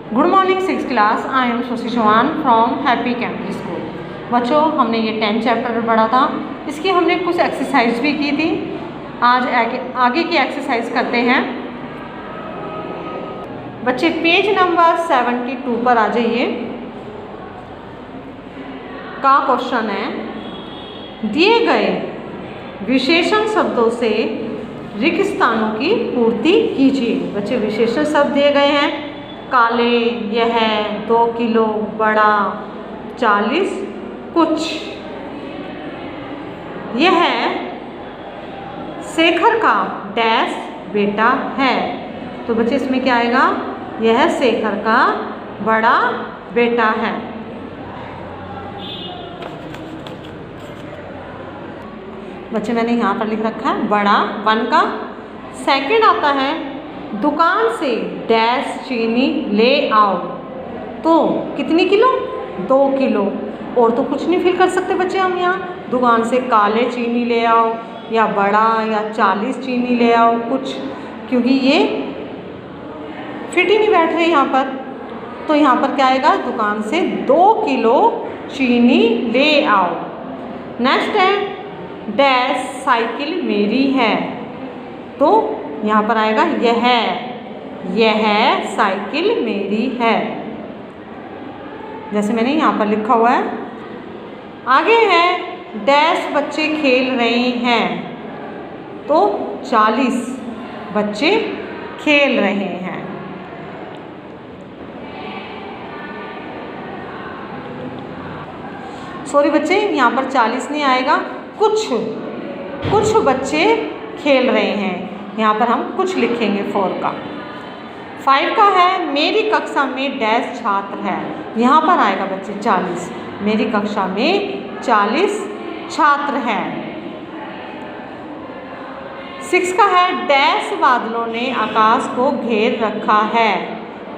Good morning 6th class. I am Sushi Chauhan from Happy Cambridge school. बच्चों, हमने ये 10th chapter पढ़ा था, इसकी हमने कुछ एक्सरसाइज भी की थी। आज आगे की एक्सरसाइज करते हैं। बच्चे पेज नंबर 72 पर आ जाइए। का क्वेश्चन है, दिए गए विशेषण शब्दों से रिक्त स्थानों की पूर्ति कीजिए। बच्चे, विशेषण शब्द दिए गए हैं, काले, यह, 2 किलो, बड़ा, 40, कुछ। यह शेखर का डैश बेटा है। तो बच्चे इसमें क्या आएगा, यह शेखर का बड़ा बेटा है। बच्चे, मैंने यहाँ पर लिख रखा है बड़ा 1 का। सेकंड आता है, दुकान से डैश चीनी ले आओ। तो कितनी किलो? 2 किलो। और तो कुछ नहीं फिल कर सकते बच्चे हम यहाँ। दुकान से काले चीनी ले आओ, या बड़ा, या 40 चीनी ले आओ, कुछ, क्योंकि ये फिट ही नहीं बैठ रहे यहाँ पर। तो यहाँ पर क्या आएगा, दुकान से 2 किलो चीनी ले आओ। नेक्स्ट है, डैश साइकिल मेरी है। तो यहाँ पर आएगा यह साइकिल मेरी है, जैसे मैंने यहाँ पर लिखा हुआ है। आगे है, डैश बच्चे खेल रहे हैं। तो 40 बच्चे खेल रहे हैं। सॉरी बच्चे, यहाँ पर 40 नहीं आएगा, कुछ बच्चे खेल रहे हैं। यहाँ पर हम कुछ लिखेंगे 4 का। 5 का है, मेरी कक्षा में डैश छात्र है। यहाँ पर आएगा बच्चे 40। मेरी कक्षा में 40 छात्र हैं। 6 का है, डैश बादलों ने आकाश को घेर रखा है।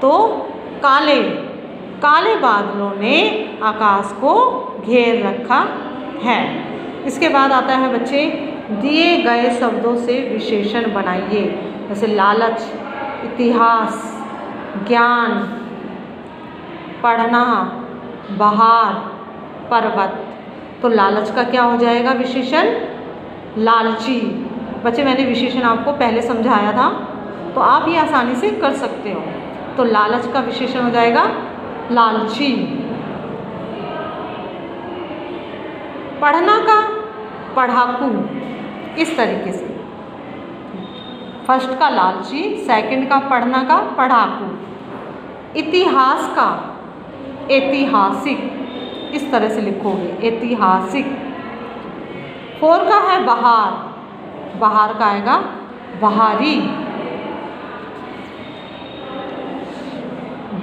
तो काले बादलों ने आकाश को घेर रखा है। इसके बाद आता है बच्चे, दिए गए शब्दों से विशेषण बनाइए। जैसे लालच, इतिहास, ज्ञान, पढ़ना, बहार, पर्वत। तो लालच का क्या हो जाएगा विशेषण? लालची। बच्चे, मैंने विशेषण आपको पहले समझाया था, तो आप ये आसानी से कर सकते हो। तो लालच का विशेषण हो जाएगा लालची। पढ़ना का पढ़ाकू। इस तरीके से, फर्स्ट का लालची, सेकंड का पढ़ना का पढ़ाकू, इतिहास का ऐतिहासिक। इस तरह से लिखोगे, ऐतिहासिक। 4 का है बहार का आएगा बहारी।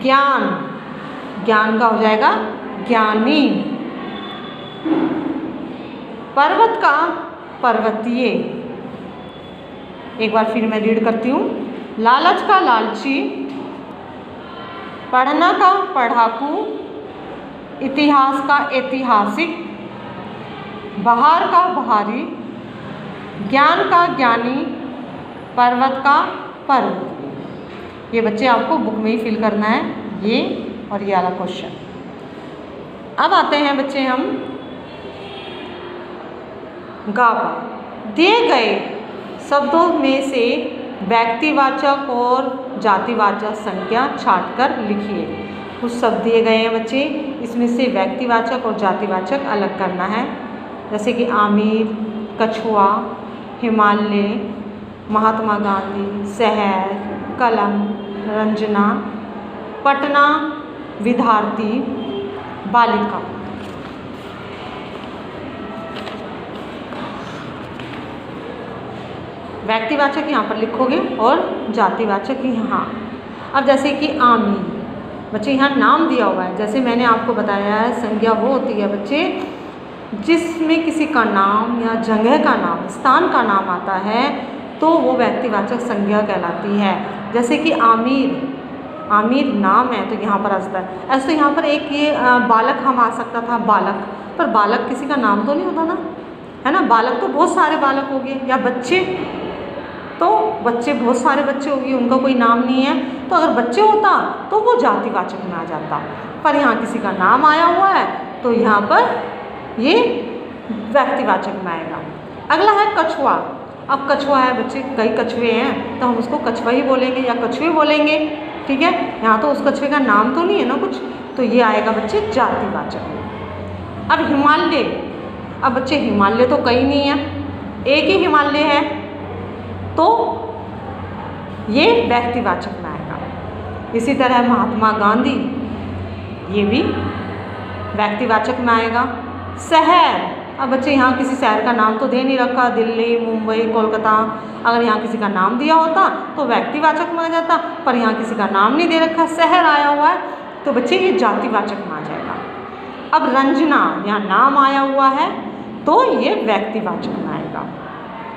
ज्ञान का हो जाएगा ज्ञानी। पर्वत का पर्वतीय। एक बार फिर मैं रीड करती हूँ। लालच का लालची, पढ़ना का पढ़ाकू, इतिहास का ऐतिहासिक, बहार का बहारी, ज्ञान का ज्ञानी, पर्वत का पर्वत। ये बच्चे आपको बुक में ही फिल करना है, ये और ये वाला क्वेश्चन। अब आते हैं बच्चे हम गा पर। दिए गए शब्दों में से व्यक्तिवाचक और जातिवाचक संज्ञा छांटकर लिखिए। कुछ शब्द दिए गए हैं बच्चे, इसमें से व्यक्तिवाचक और जातिवाचक अलग करना है। जैसे कि आमिर, कछुआ, हिमालय, महात्मा गांधी, शहर, कलम, रंजना, पटना, विद्यार्थी, बालिका। व्यक्तिवाचक यहाँ पर लिखोगे और जातिवाचक यहाँ। अब जैसे कि आमिर, बच्चे यहाँ नाम दिया हुआ है। जैसे मैंने आपको बताया है, संज्ञा वो होती है बच्चे जिसमें किसी का नाम या जगह का नाम, स्थान का नाम आता है, तो वो व्यक्तिवाचक संज्ञा कहलाती है। जैसे कि आमिर नाम है, तो यहाँ पर आ जाता है। ऐसे यहाँ पर एक ये बालक हम आ सकता था, बालक, पर बालक किसी का नाम तो नहीं होता ना, है ना। बालक तो बहुत सारे बालक हो गए, या बच्चे, तो बच्चे, बहुत सारे बच्चे होंगे, उनका कोई नाम नहीं है, तो अगर बच्चे होता तो वो जातिवाचक में आ जाता, पर यहाँ किसी का नाम आया हुआ है तो यहाँ पर ये व्यक्तिवाचक में आएगा। अगला है कछुआ। अब कछुआ है बच्चे, कई कछुए हैं तो हम उसको कछुआ ही बोलेंगे या कछुए बोलेंगे, ठीक है। यहाँ तो उस कछुए का नाम तो नहीं है ना कुछ, तो ये आएगा बच्चे जातिवाचक में। अब हिमालय। अब बच्चे हिमालय तो कई नहीं है, एक ही हिमालय है, तो ये व्यक्तिवाचक में आएगा। इसी तरह महात्मा गांधी, ये भी व्यक्तिवाचक में आएगा। शहर। अब बच्चे यहाँ किसी शहर का नाम तो दे नहीं रखा, दिल्ली, मुंबई, कोलकाता, अगर यहाँ किसी का नाम दिया होता तो व्यक्तिवाचक में आ जाता, पर यहाँ किसी का नाम नहीं दे रखा, शहर आया हुआ है, तो बच्चे ये जातिवाचक में आ जाएगा। अब रंजना, यहाँ नाम आया हुआ है तो ये व्यक्तिवाचक में आएगा।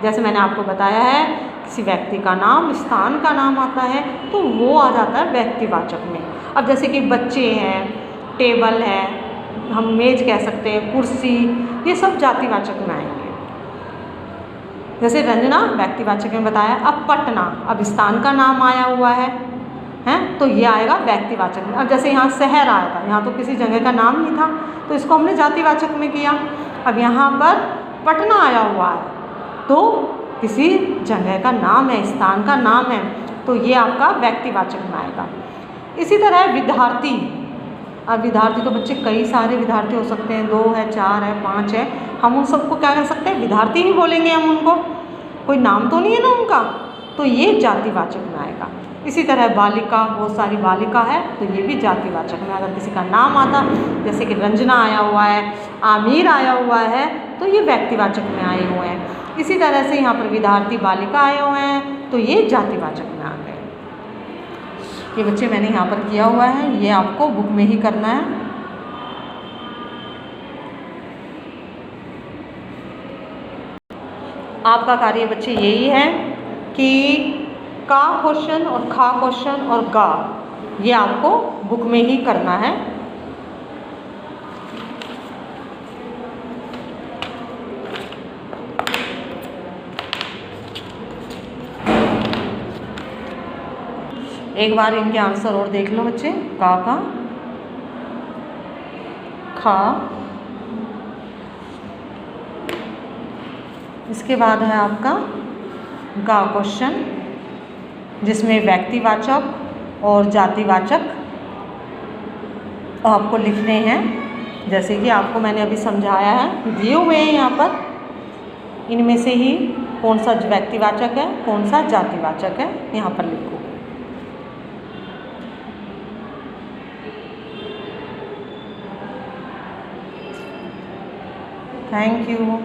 जैसे मैंने आपको बताया है, किसी व्यक्ति का नाम, स्थान का नाम आता है तो वो आ जाता है व्यक्तिवाचक में। अब जैसे कि बच्चे हैं, टेबल है, हम मेज कह सकते हैं, कुर्सी, ये सब जातिवाचक में आएंगे। जैसे रंजना व्यक्तिवाचक में बताया। अब पटना, अब स्थान का नाम आया हुआ है तो ये आएगा व्यक्तिवाचक में। अब जैसे यहाँ शहर आया था, यहाँ तो किसी जगह का नाम नहीं था तो इसको हमने जातिवाचक में किया। अब यहाँ पर पटना आया हुआ है तो किसी जगह का नाम है, स्थान का नाम है, तो ये आपका व्यक्तिवाचक में आएगा। इसी तरह विद्यार्थी। अब विद्यार्थी तो बच्चे कई सारे विद्यार्थी हो सकते हैं, 2 है, 4 है, 5 है, हम उन सबको क्या कर सकते हैं, विद्यार्थी ही बोलेंगे हम उनको, कोई नाम तो नहीं है ना उनका, तो ये जातिवाचक में आएगा। इसी तरह बालिका, बहुत सारी बालिका है तो ये भी जातिवाचक में, अगर किसी का नाम आता, जैसे कि रंजना आया हुआ है, आमिर आया हुआ है, तो ये व्यक्तिवाचक में आए हुए हैं। इसी तरह से यहाँ पर विद्यार्थी, बालिका आए हुए हैं तो ये जातिवाचक में आ गए। ये बच्चे मैंने यहाँ पर किया हुआ है, ये आपको बुक में ही करना है। आपका कार्य बच्चे यही है कि का क्वेश्चन और खा क्वेश्चन और गा, ये आपको बुक में ही करना है। एक बार इनके आंसर और देख लो बच्चे। का खा, इसके बाद है आपका गा क्वेश्चन, जिसमें व्यक्तिवाचक और जातिवाचक आपको लिखने हैं। जैसे कि आपको मैंने अभी समझाया है, दिए हुए हैं यहाँ पर, इनमें से ही कौन सा व्यक्तिवाचक है, कौन सा जातिवाचक है, यहाँ पर लिखो। Thank you.